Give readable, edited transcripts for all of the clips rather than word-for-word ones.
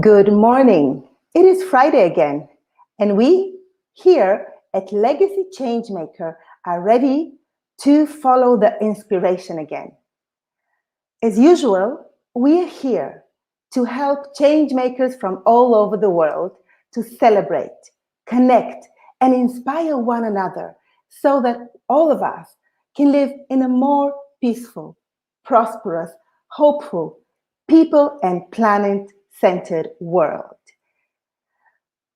Good morning. It is Friday again, and we here at Legacy Changemaker are ready to follow the inspiration again. As usual, we are here to help changemakers from all over the world to celebrate, connect, and inspire one another so that all of us can live in a more peaceful, prosperous, hopeful, people and planet-centered world.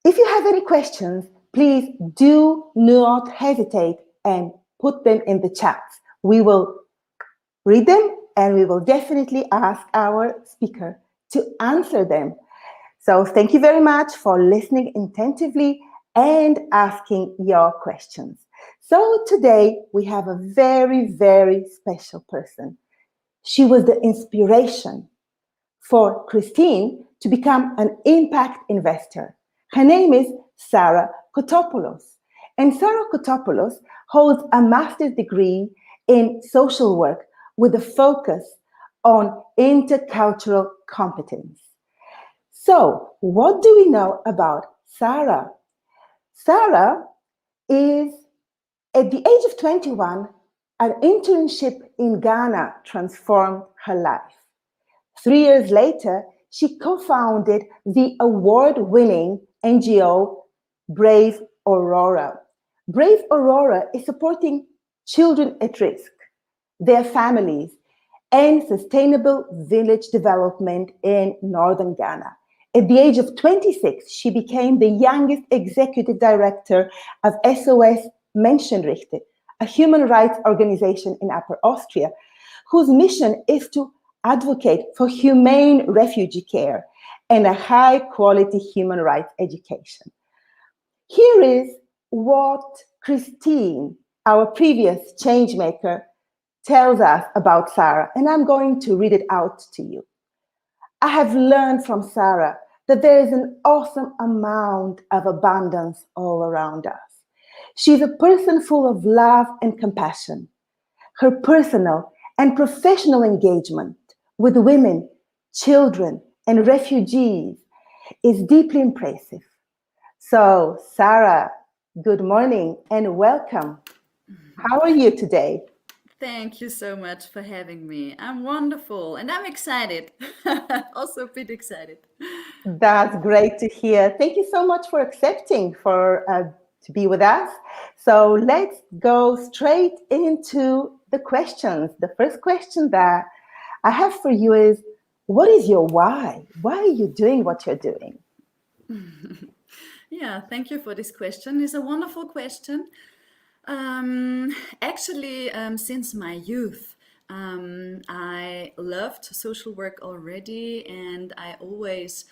If you have any questions, please do not hesitate and put them in the chat. We will read them and we will definitely ask our speaker to answer them. So thank you very much for listening attentively and asking your questions. So today we have a very, very special person. She was the inspiration for Christine to become an impact investor. Her name is Sarah Kotopulos. And Sarah Kotopulos holds a master's degree in social work with a focus on intercultural competence. So, what do we know about Sarah? Sarah is, at the age of 21, an internship in Ghana transformed her life. 3 years later, she co-founded the award-winning NGO Braveaurora. Braveaurora is supporting children at risk, their families, and sustainable village development in northern Ghana. At the age of 26, she became the youngest executive director of SOS Menschenrechte, a human rights organization in Upper Austria, whose mission is to advocate for humane refugee care and a high-quality human rights education. Here is what Christine, our previous changemaker, tells us about Sarah, and I'm going to read it out to you. I have learned from Sarah that there is an awesome amount of abundance all around us. She's a person full of love and compassion. Her personal and professional engagement with women, children, and refugees is deeply impressive. So, Sarah, good morning and welcome. How are you today? Thank you so much for having me. I'm wonderful and I'm excited. Also a bit excited. That's great to hear. Thank you so much for accepting to be with us. So let's go straight into the questions. The first question that I have for you is, what is your why? Why are you doing what you're doing? Yeah, thank you for this question. It's a wonderful question. Actually, since my youth, I loved social work already, and I always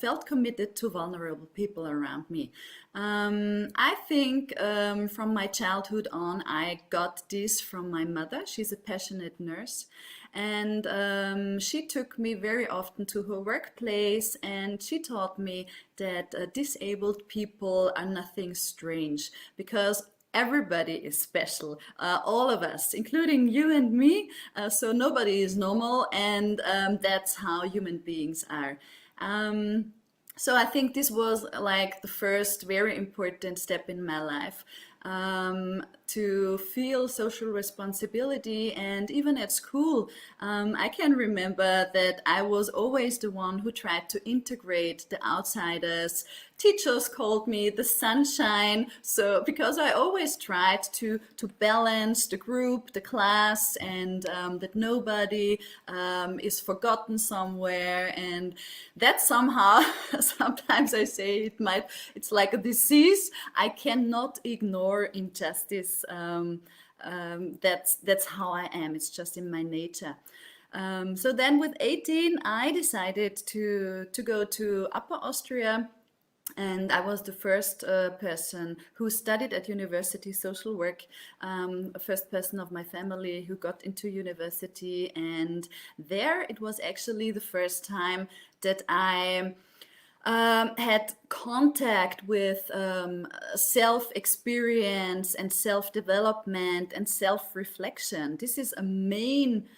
felt committed to vulnerable people around me. I think from my childhood on, I got this from my mother. She's a passionate nurse. And she took me very often to her workplace, and she taught me that disabled people are nothing strange, because everybody is special, all of us, including you and me. So nobody is normal, and that's how human beings are. So I think this was like the first very important step in my life, to feel social responsibility. And even at school, I can remember that I was always the one who tried to integrate the outsiders. Teachers called me the sunshine, so because I always tried to balance the group, the class, and that nobody is forgotten somewhere. And that somehow, sometimes I say it's like a disease. I cannot ignore injustice. That's how I am. It's just in my nature. So then with 18, I decided to go to Upper Austria. And I was the first person who studied at university social work, first person of my family who got into university. And there it was actually the first time that I had contact with self-experience and self-development and self-reflection. This is a main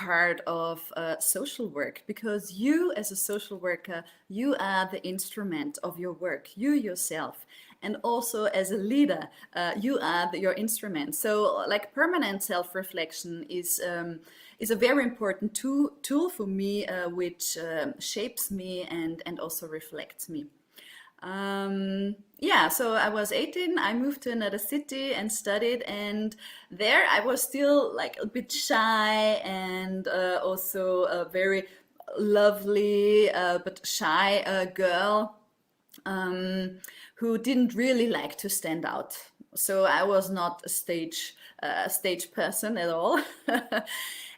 part of social work, because you as a social worker, you are the instrument of your work, you yourself. And also as a leader, you are your instrument. So like permanent self-reflection is a very important tool for me, which shapes me and also reflects me. Yeah, so I was 18, I moved to another city and studied, and there I was still like a bit shy and also a very lovely but shy girl, um, who didn't really like to stand out. So I was not a stage person at all.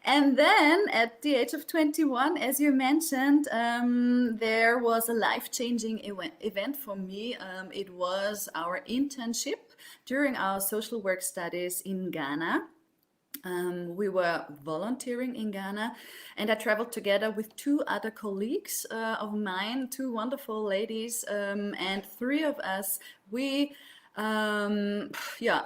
And then at the age of 21, as you mentioned, there was a life-changing event for me. It was our internship during our social work studies in Ghana. We were volunteering in Ghana, and I traveled together with two other colleagues of mine, two wonderful ladies, and three of us. We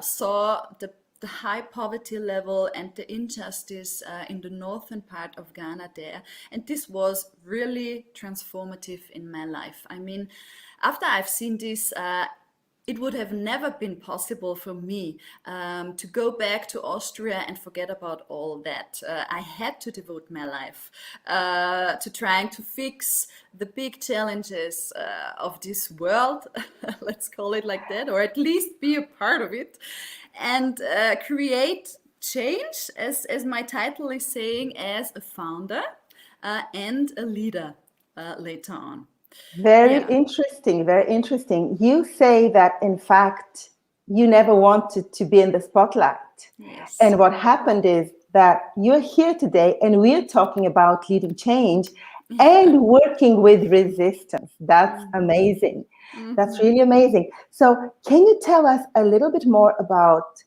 saw the high poverty level and the injustice in the northern part of Ghana there, and this was really transformative in my life. I mean, after I've seen this, it would have never been possible for me to go back to Austria and forget about all that. I had to devote my life to trying to fix the big challenges of this world, let's call it like that, or at least be a part of it, and create change, as my title is saying, as a founder and a leader later on. Very Yeah. interesting, very interesting. You say that, in fact, you never wanted to be in the spotlight. Yes. And what happened is that you're here today and we're talking about leading change and working with resistance. That's amazing. That's really amazing. So, can you tell us a little bit more about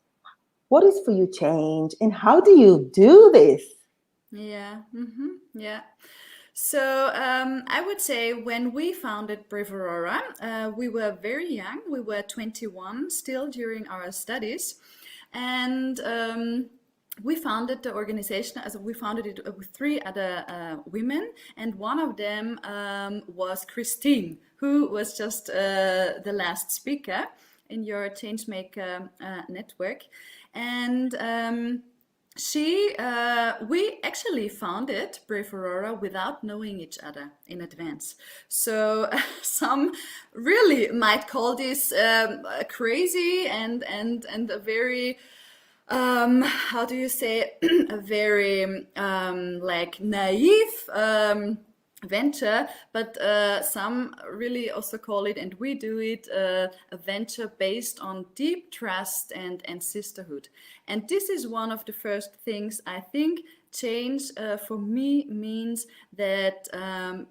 what is for you change and how do you do this? Yeah. Yeah. So I would say when we founded Braveaurora, we were very young. We were 21 still during our studies, and we founded the organization. As we founded it with three other women, and one of them was Christine, who was just the last speaker in your Changemaker network, and. We actually founded Braveaurora without knowing each other in advance. So some really might call this crazy and a very how do you say a very like naive venture, but some really also call it, and we do it, a venture based on deep trust and sisterhood. And this is one of the first things I think change for me means, that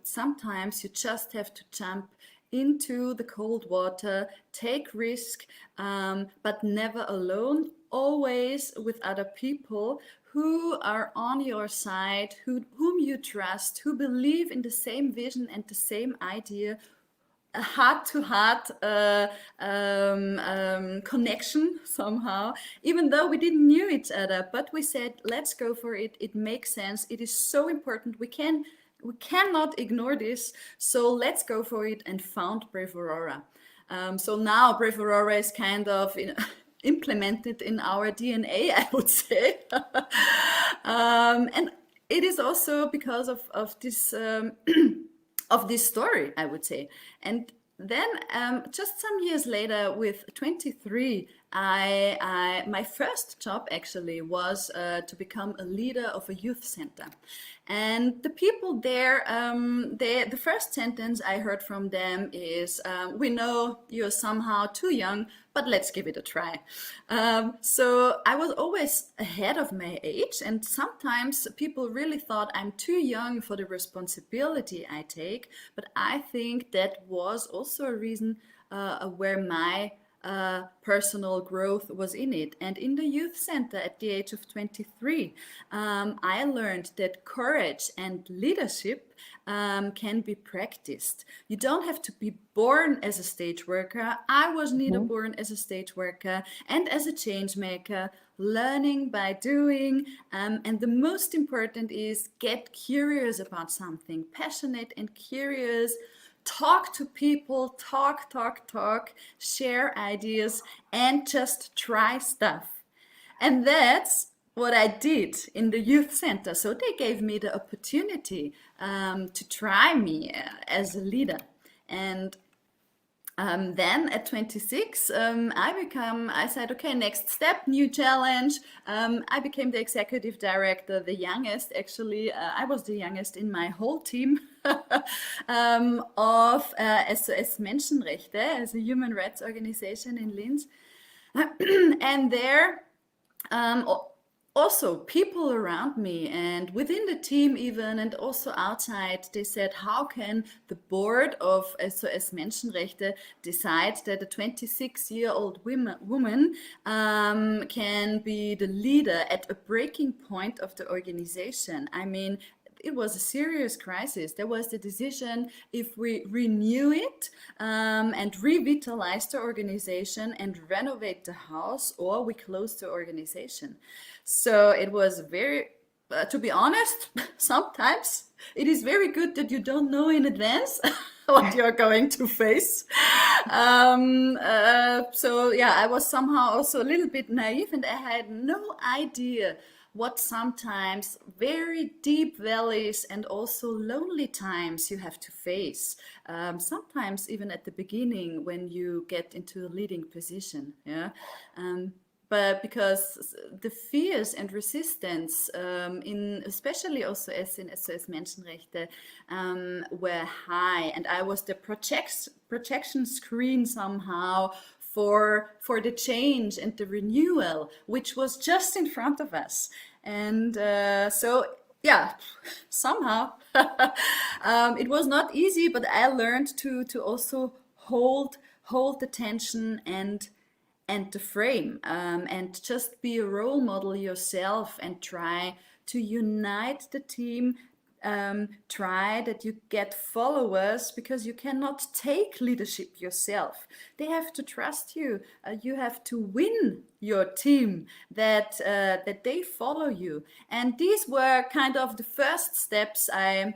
sometimes you just have to jump into the cold water, take risk, but never alone, always with other people who are on your side, whom you trust, who believe in the same vision and the same idea, a heart-to-heart connection somehow, even though we didn't knew each other. But we said, let's go for it. It makes sense. It is so important. We cannot ignore this. So let's go for it, and found Braveaurora. So now Braveaurora is kind of implemented in our DNA, I would say. And it is also because of this of this story, I would say. And then just some years later, with 23, my first job actually was to become a leader of a youth center. And the people there, the first sentence I heard from them is, we know you're somehow too young, but let's give it a try. So I was always ahead of my age, and sometimes people really thought I'm too young for the responsibility I take. But I think that was also a reason where my personal growth was in it. And in the youth center at the age of 23, I learned that courage and leadership can be practiced. You don't have to be born as a stage worker. I was neither born as a stage worker and as a change maker, learning by doing. And the most important is get curious about something, passionate and curious. Talk to people, talk, share ideas, and just try stuff. And that's what I did in the youth center. So they gave me the opportunity to try me as a leader. And then at 26, I said, okay, next step, new challenge. I became the executive director, the youngest, actually. I was the youngest in my whole team of SOS Menschenrechte, as a human rights organization in Linz. And there, also people around me and within the team even, and also outside, they said, how can the board of SOS Menschenrechte decide that a 26-year-old woman can be the leader at a breaking point of the organization? I mean, it was a serious crisis. There was the decision if we renew it and revitalize the organization and renovate the house, or we close the organization. So it was very, to be honest, sometimes it is very good that you don't know in advance what you're going to face. So yeah, I was somehow also a little bit naive, and I had no idea what sometimes very deep valleys and also lonely times you have to face. Sometimes even at the beginning when you get into a leading position. Yeah. But because the fears and resistance in especially also as in SOS Menschenrechte were high, and I was the projection screen somehow for the change and the renewal, which was just in front of us. And so yeah, somehow it was not easy, but I learned to also hold the tension and the frame, and just be a role model yourself and try to unite the team. Try that you get followers, because you cannot take leadership yourself. They have to trust you. You have to win your team, that they follow you. And these were kind of the first steps I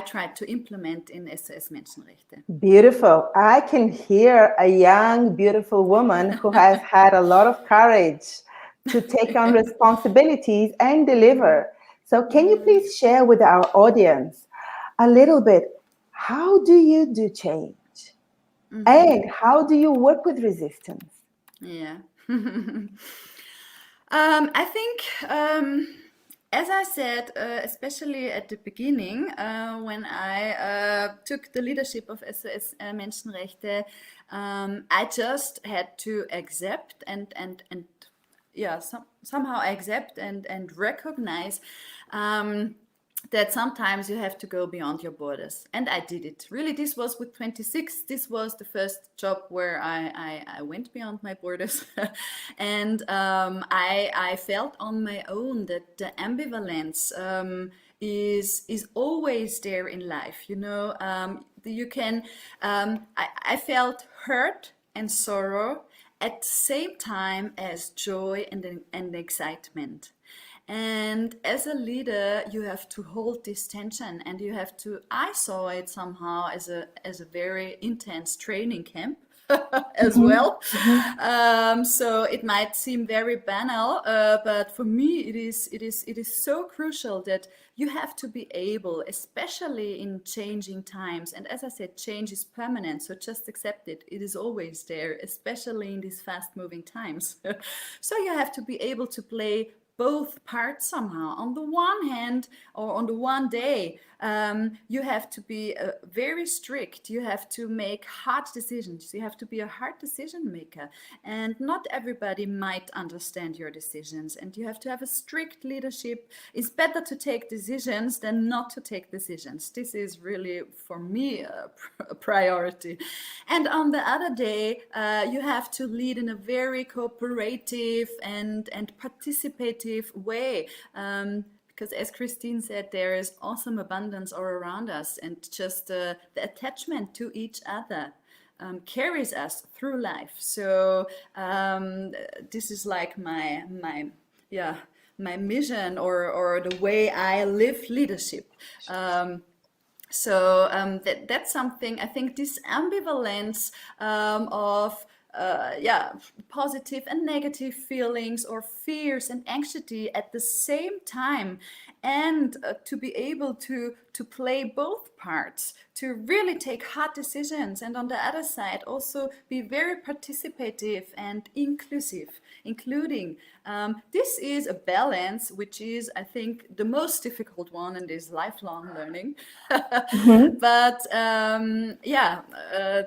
tried to implement in SOS Menschenrechte. Beautiful. I can hear a young, beautiful woman who has had a lot of courage to take on responsibilities and deliver. So can you please share with our audience a little bit, how do you do change? And how do you work with resistance? Yeah. I think, as I said, especially at the beginning, when I took the leadership of SOS Menschenrechte, I just had to accept and yeah, somehow accept and recognize that sometimes you have to go beyond your borders. And I did it. Really, this was with 26. This was the first job where I went beyond my borders. And I felt on my own that the ambivalence is always there in life. You know, you can, I felt hurt and sorrow at the same time as joy and excitement. And as a leader, you have to hold this tension, and you have to, I saw it somehow as a very intense training camp as well. So it might seem very banal, but for me it is so crucial that you have to be able, especially in changing times. And as I said, change is permanent, so just accept it. It is always there, especially in these fast-moving times. So you have to be able to play both parts somehow. On the one hand, or on the one day, You have to be very strict. You have to make hard decisions. You have to be a hard decision maker. And not everybody might understand your decisions. And you have to have a strict leadership. It's better to take decisions than not to take decisions. This is really, for me, a priority. And on the other day, you have to lead in a very cooperative and participative way. Because as Christine said, there is awesome abundance all around us, and just the attachment to each other carries us through life. So this is like my mission, or the way I live leadership. That's something, I think, this ambivalence of positive and negative feelings, or fears and anxiety at the same time, and to be able to play both parts, to really take hard decisions, and on the other side also be very participative and including. This is a balance, which is, I think, the most difficult one in this lifelong learning. But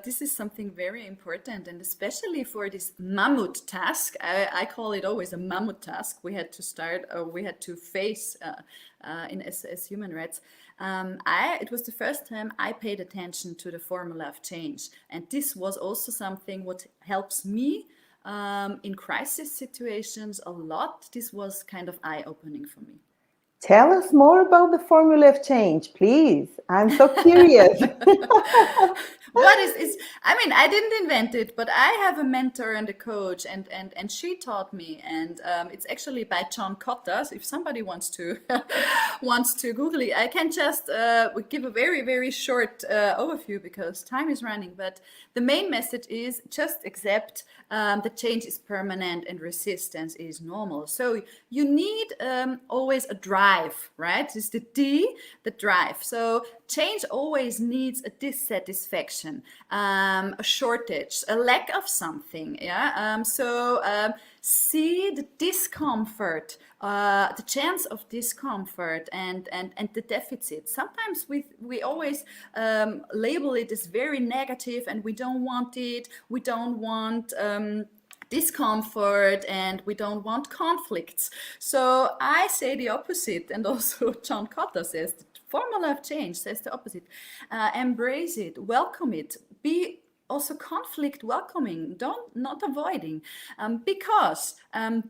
this is something very important, and especially for this mammoth task. I call it always a mammoth task. We had to face as human rights. It was the first time I paid attention to the formula of change, and this was also something what helps me in crisis situations a lot. This was kind of eye-opening for me. Tell us more about the formula of change, please. I'm so curious. What is I mean, I didn't invent it, but I have a mentor and a coach, and she taught me, and it's actually by John Cotter. So if somebody wants to Google it, I can just give a very, very short overview because time is running. But the main message is just accept that change is permanent and resistance is normal. So you need always a drive, right? It's the D, the drive. So change always needs a dissatisfaction, a shortage, a lack of something. See the discomfort, the chance of discomfort, and the deficit. Sometimes we always label it as very negative, and we don't want it. We don't want discomfort, and we don't want conflicts. So I say the opposite, and also John Cotter says the formula of change says the opposite. Embrace it, welcome it, be also conflict welcoming, not avoiding, because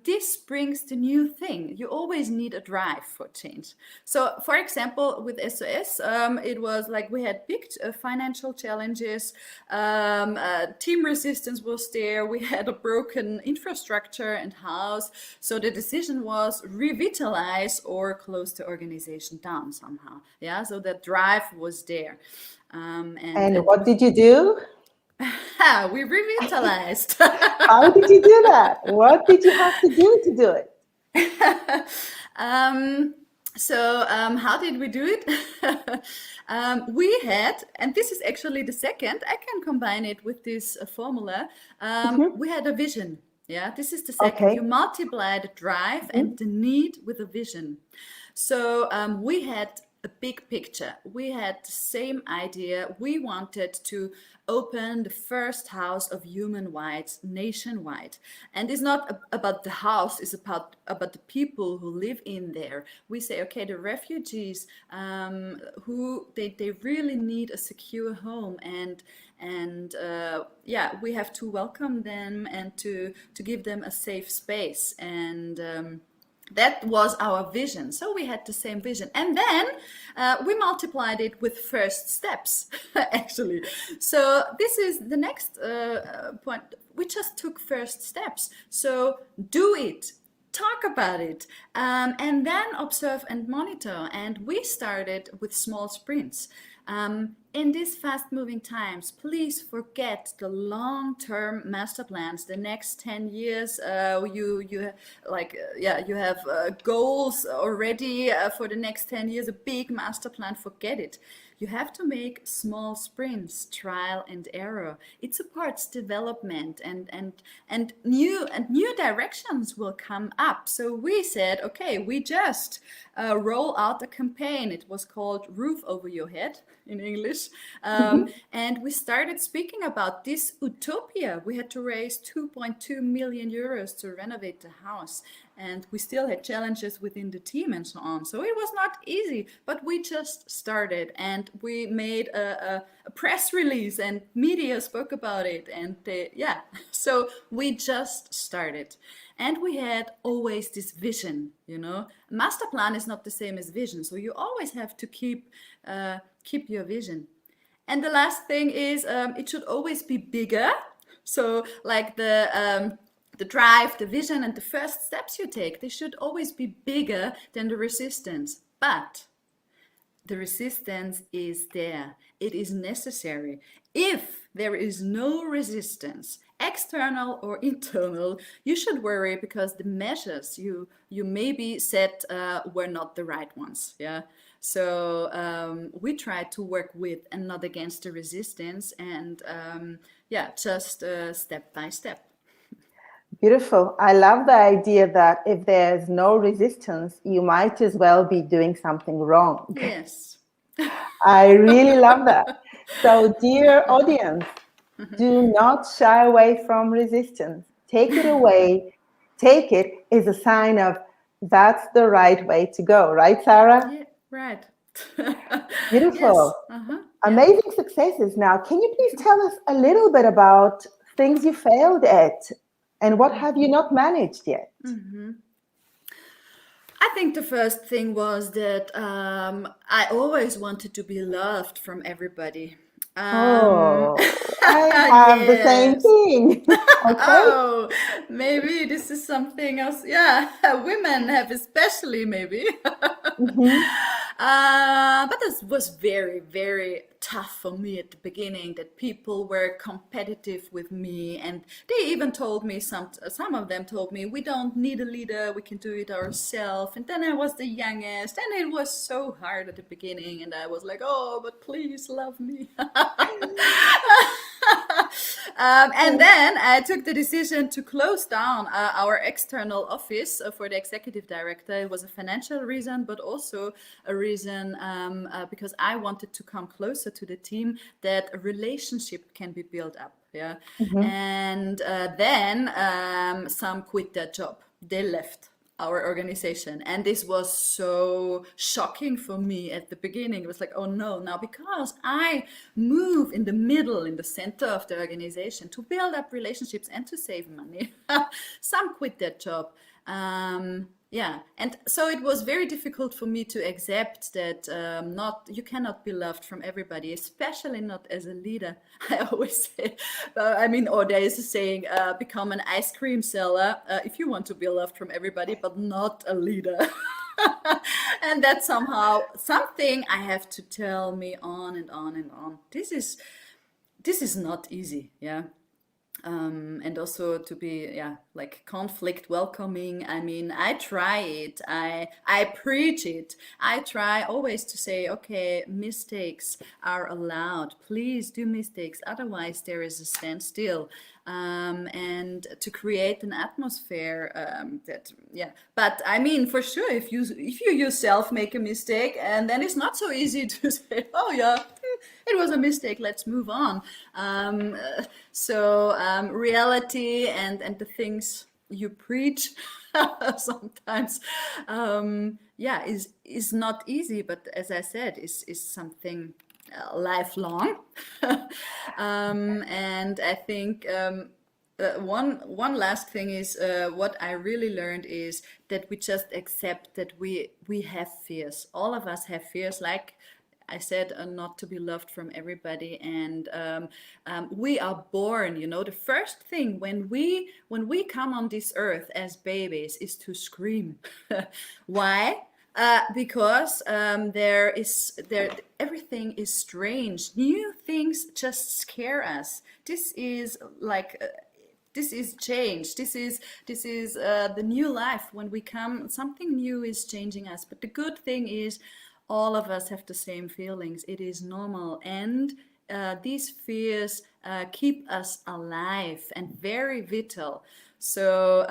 this brings the new thing. You always need a drive for change. So for example, with SOS, it was like we had big financial challenges, team resistance was there, we had a broken infrastructure and house. So the decision was revitalize or close the organization down somehow. Yeah, so that drive was there. And what did you do? We revitalized. How did you do that? What did you have to do it? How did we do it? We had, and this is actually the second, I can combine it with this formula. We had a vision. Yeah, this is the second. Okay. You multiply the drive and the need with a vision. So we had a big picture. We had the same idea. We wanted to open the first house of human rights nationwide. And it's not about the house, it's about the people who live in there. We say, okay, the refugees who they really need a secure home, and we have to welcome them and to give them a safe space. And that was our vision. So we had the same vision. And then we multiplied it with first steps, actually. So this is the next point. We just took first steps. So do it. Talk about it, and then observe and monitor. And we started with small sprints. in these fast-moving times, please forget the long-term master plans. The next 10 years, you like you have goals already for the next 10 years. A big master plan, forget it. You have to make small sprints, trial and error. It supports development, and new directions will come up. So we said, okay, we just roll out a campaign. It was called Roof Over Your Head in English. And we started speaking about this utopia. We had to raise 2.2 million euros to renovate the house. And we still had challenges within the team and so on. So it was not easy, but we just started, and we made a press release and media spoke about it. And so we just started. And we had always this vision, Master plan is not the same as vision. So you always have to keep your vision. And the last thing is it should always be bigger. So like the drive, the vision, and the first steps you take, they should always be bigger than the resistance. But the resistance is there. It is necessary. If there is no resistance, external or internal, you should worry, because the measures you maybe set were not the right ones. Yeah. So we try to work with and not against the resistance, and just step by step. Beautiful. I love the idea that if there's no resistance, you might as well be doing something wrong. Yes. I really love that. So, dear audience, do not shy away from resistance. Take it away. Take it is a sign of that's the right way to go. Right, Sarah? Yeah, right. Beautiful. Yes. Amazing successes. Now, can you please tell us a little bit about things you failed at and what have you not managed yet? I think the first thing was that I always wanted to be loved from everybody. I have the same thing. Okay. Oh, maybe this is something else. Yeah, women have especially, maybe. But this was very, very tough for me at the beginning, that people were competitive with me, and they even told me, some of them told me, we don't need a leader, we can do it ourselves. And then I was the youngest, and it was so hard at the beginning, and I was like, oh, but please love me. And then I took the decision to close down our external office for the executive director. It was a financial reason, but also a reason because I wanted to come closer to the team, that a relationship can be built up. Yeah. And then some quit their job. They left our organization, and this was so shocking for me at the beginning. It was like, oh no, now because I move in the middle, in the center of the organization, to build up relationships and to save money, some quit their job. And so it was very difficult for me to accept that you cannot be loved from everybody, especially not as a leader. I always say, or there is a saying, become an ice cream seller if you want to be loved from everybody, but not a leader. And that's somehow something I have to tell me on and on and on. This is not easy. Yeah. And also to be like conflict welcoming. I mean, I try it, I preach it, I try always to say, okay, mistakes are allowed, please do mistakes, otherwise there is a standstill. And to create an atmosphere but I mean, for sure, if you yourself make a mistake, and then it's not so easy to say, oh yeah, it was a mistake, let's move on. Reality and the things you preach sometimes is not easy, but as I said, is something lifelong. And I think one last thing is what I really learned is that we just accept that we have fears. All of us have fears, like I said, not to be loved from everybody. And we are born, the first thing when we come on this earth as babies is to scream. Why? Because everything is strange. New things just scare us. This is like this is change. This is the new life. When we come, something new is changing us. But the good thing is, all of us have the same feelings. It is normal, and these fears keep us alive and very vital. So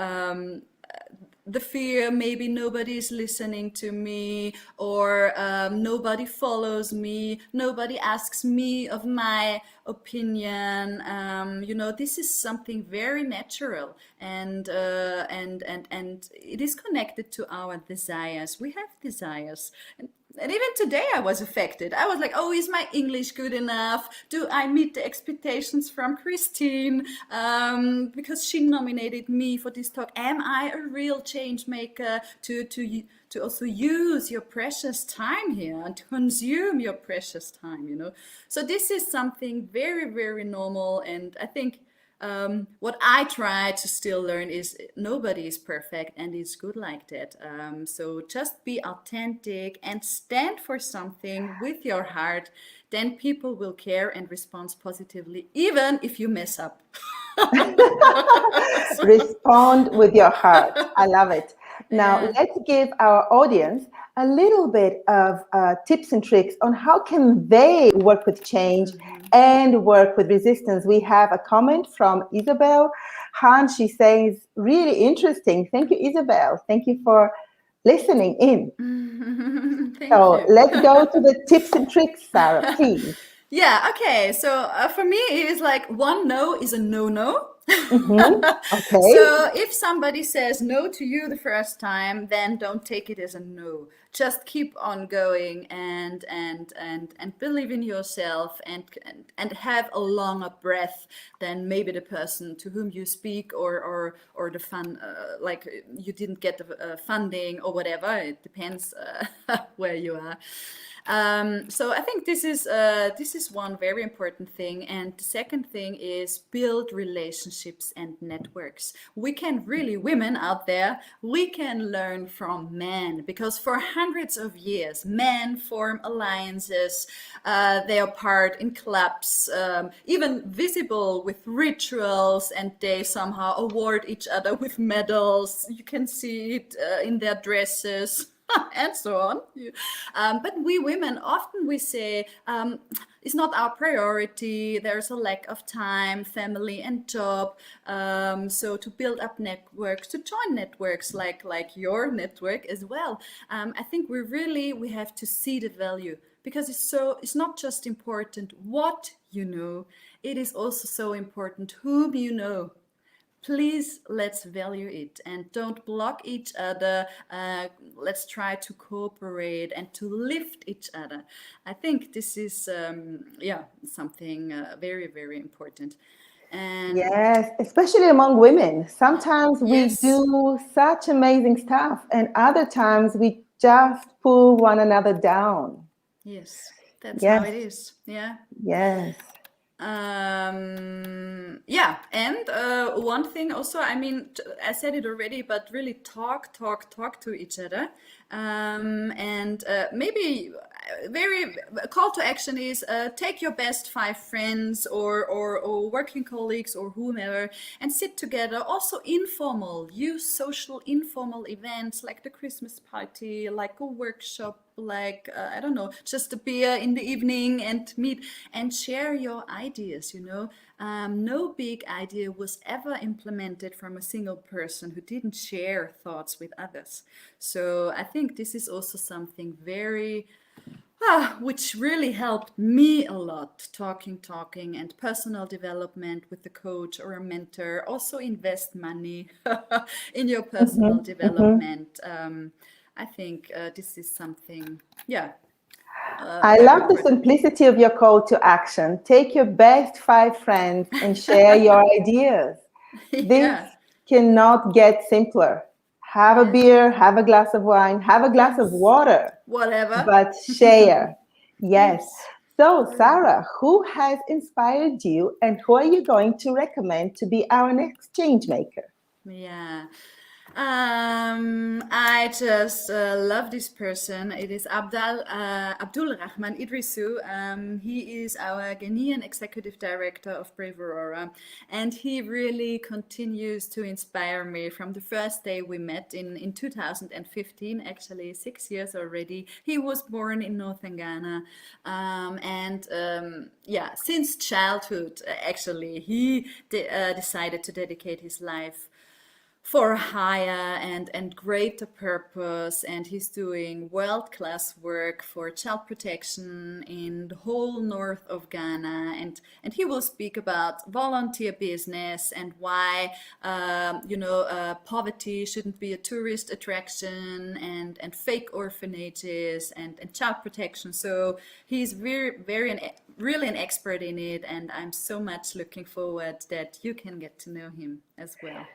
the fear maybe nobody is listening to me, or nobody follows me, nobody asks me of my opinion. This is something very natural, and it is connected to our desires. We have desires, and even today I was affected. I was like, oh, is my English good enough? Do I meet the expectations from Christine? Because she nominated me for this talk. Am I a real change maker to also use your precious time here and to consume your precious time? So this is something very, very normal. And I think what I try to still learn is nobody is perfect, and it's good like that. So just be authentic and stand for something with your heart. Then people will care and respond positively, even if you mess up. Respond with your heart. I love it. Now, Yeah. let's give our audience a little bit of tips and tricks on how can they work with change and work with resistance. We have a comment from Isabel Han. She says, really interesting. Thank you, Isabel. Thank you for listening in. Thank So you. let's go to the tips and tricks, Sarah, please. Yeah, okay. So for me, it is like one no is a no-no. Okay. So if somebody says no to you the first time, then don't take it as a no. Just keep on going and believe in yourself, and have a longer breath than maybe the person to whom you speak, or the fund, like you didn't get the funding or whatever. It depends where you are. So I think this is one very important thing. And the second thing is build relationships and networks. We can really, women out there, we can learn from men, because for hundreds of years, men form alliances. They are part in clubs, even visible with rituals, and they somehow award each other with medals. You can see it in their dresses. And so on. But we women, often we say, it's not our priority. There's a lack of time, family and job. So to build up networks, to join networks like your network as well. I think we have to see the value, because it's not just important what you know, it is also so important whom you know. Please, let's value it and don't block each other. Let's try to cooperate and to lift each other. I think this is something very, very important. And Yes, especially among women. Sometimes we yes, do such amazing stuff, and other times we just pull one another down. yes, that's how Yes, it is. Yeah. yes. And one thing also, I mean, I said it already, but really talk to each other. And maybe very a call to action is take your best 5 friends or working colleagues or whomever and sit together. Also informal, use social informal events like the Christmas party, like a workshop, like I don't know, just a beer in the evening, and meet and share your ideas. No big idea was ever implemented from a single person who didn't share thoughts with others. So I think this is also something very which really helped me a lot. Talking and personal development with a coach or a mentor. Also invest money in your personal development. I think this is something, I very love the important. simplicity of your call to action. Take your best 5 friends and share your ideas. This Yeah, cannot get simpler. Have a yeah, beer, have a glass of wine, have a glass of yes, water, whatever. but share. Yes. Yes. So, Sarah, who has inspired you and who are you going to recommend to be our next change maker? Yeah. I just love this person. It is Abdul Rahman Idrisu. He is our Ghanaian executive director of Braveaurora, and he really continues to inspire me from the first day we met in 2015, actually 6 years already. He was born in northern Ghana, yeah, since childhood, actually, he decided to dedicate his life for a higher and greater purpose, and he's doing world-class work for child protection in the whole north of Ghana, and he will speak about volunteer business and why poverty shouldn't be a tourist attraction, and fake orphanages and child protection. So he's really an expert in it, and I'm so much looking forward that you can get to know him as well.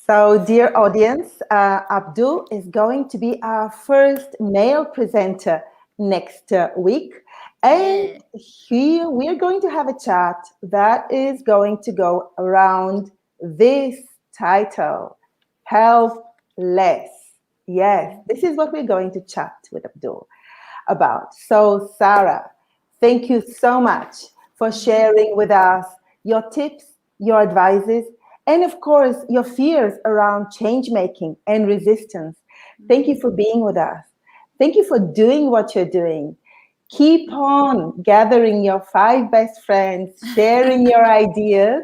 So, dear audience, Abdul is going to be our first male presenter next week. And Yeah. here we're going to have a chat that is going to go around this title, Helpless. Yes, this is what we're going to chat with Abdul about. So, Sarah, thank you so much for sharing with us your tips, your advices, and of course, your fears around change making and resistance. Thank you for being with us. Thank you for doing what you're doing. Keep on gathering your 5 best friends, sharing your ideas,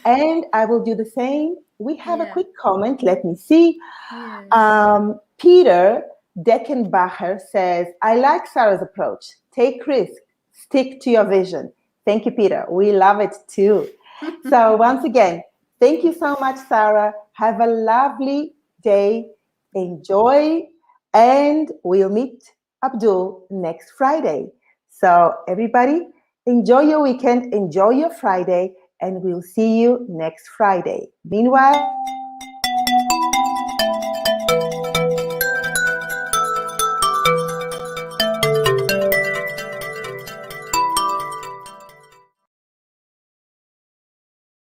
and I will do the same. We have a Yeah. quick comment. Let me see. Yes. Peter Deckenbacher says, I like Sarah's approach. Take risk, stick to your vision. Thank you, Peter. We love it too. So once again, thank you so much, Sarah. Have a lovely day. Enjoy, and we'll meet Abdul next Friday. So everybody, enjoy your weekend, enjoy your Friday, and we'll see you next Friday. Meanwhile,